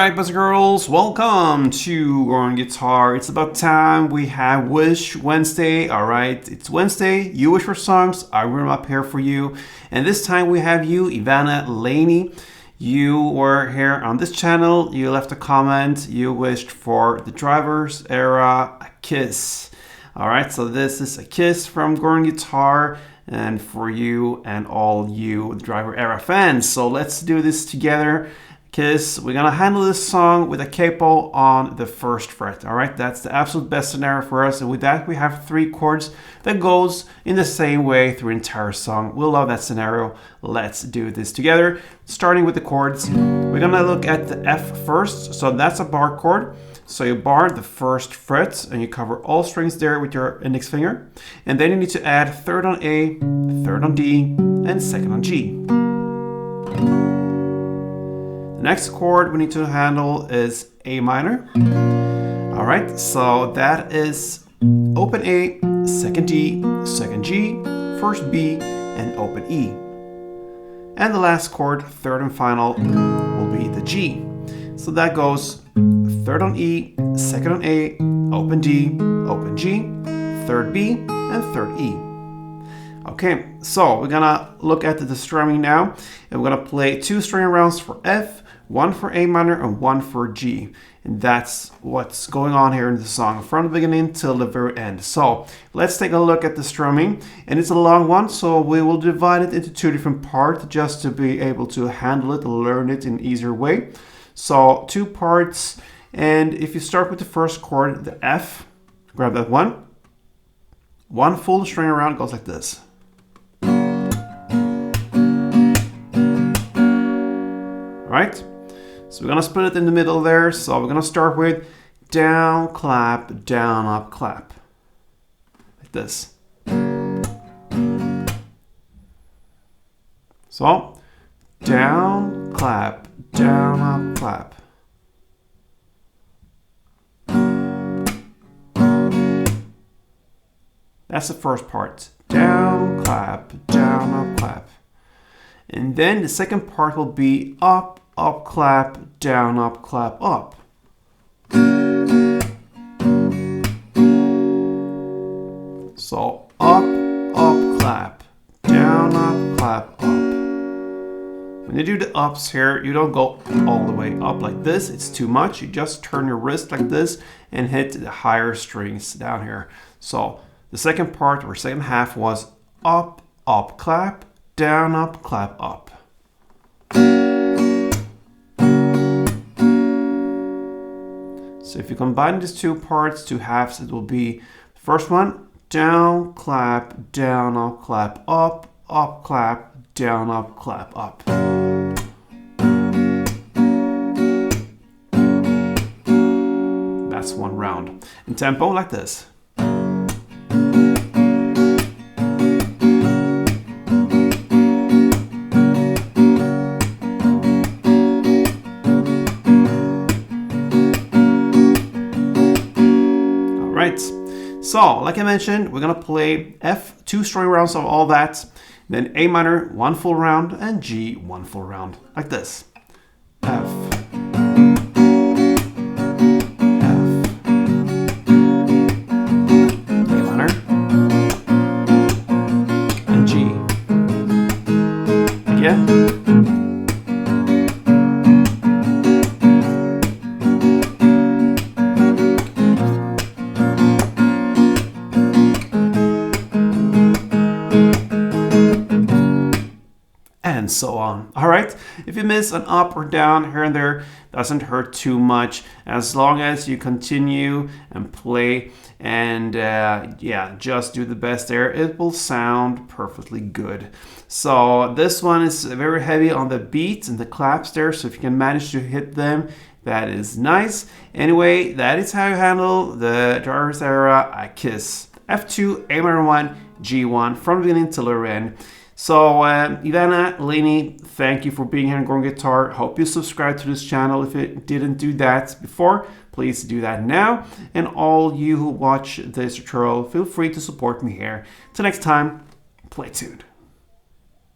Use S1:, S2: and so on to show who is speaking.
S1: Alright, boys and girls, welcome to On Guitar. It's about time. We have Wish Wednesday. Alright, it's Wednesday. You wish for songs. I read them up here for you. And this time we have you, Ivana Laney. You were here on this channel. You left a comment. You wished for the Drivers Era A Kiss. Alright, so this is A Kiss from Gordon Guitar. And for you and all you Driver Era fans. So let's do this together. Kiss. We're gonna handle this song with a capo on the first fret. All right, that's the absolute best scenario for us. And with that, we have 3 chords that goes in the same way through the entire song. We'll love that scenario. Let's do this together. Starting with the chords, we're gonna look at the F first. So that's a bar chord. So you bar the first fret and you cover all strings there with your index finger. And then you need to add third on A, third on D, and second on G. The next chord we need to handle is A minor. All right, so that is open A, second D, second G, first B, and open E. And the last chord, third and final, will be the G. So that goes third on E, second on A, open D, open G, third B, and third E. Okay, so we're gonna look at the strumming now, and we're gonna play 2 string rounds for F, 1 for A minor, and 1 for G. And that's what's going on here in the song from the beginning till the very end. So let's take a look at the strumming. And it's a long one, so we will divide it into 2 different parts just to be able to handle it, learn it in an easier way. So 2 parts, and if you start with the first chord, the F, grab that one. 1 full string around goes like this. All right? So we're gonna split it in the middle there. So we're gonna start with down, clap, down, up, clap. Like this. So, down, clap, down, up, clap. That's the first part. Down, clap, down, up, clap. And then the second part will be up, up, clap, down, up, clap, up. So up, up, clap, down, up, clap, up. When you do the ups here, you don't go all the way up like this. It's too much. You just turn your wrist like this and hit the higher strings down here. So the second part or second half was up, up, clap, down, up, clap, up. So if you combine these 2 parts, 2 halves, it will be first one, down, clap, down, up, clap, up, clap, down, up, clap, up. That's 1 round. In tempo like this. So, like I mentioned, we're gonna play F, 2 string rounds of all that, then A minor, 1 full round, and G, 1 full round, like this. F, F, A minor, and G. Again. And so on. All right, if you miss an up or down here and there, doesn't hurt too much as long as you continue and play and yeah, just do the best there. It will sound perfectly good. So this one is very heavy on the beats and the claps there, so if you can manage to hit them, that is nice. Anyway, that is how you handle the Drivers Era A Kiss. F2, A minor 1, G1 from the beginning till the end. So, Ivana Laney, thank you for being here on Gordon Guitar. Hope you subscribe to this channel. If you didn't do that before, please do that now. And all you who watch this tutorial, feel free to support me here. Till next time, play tuned.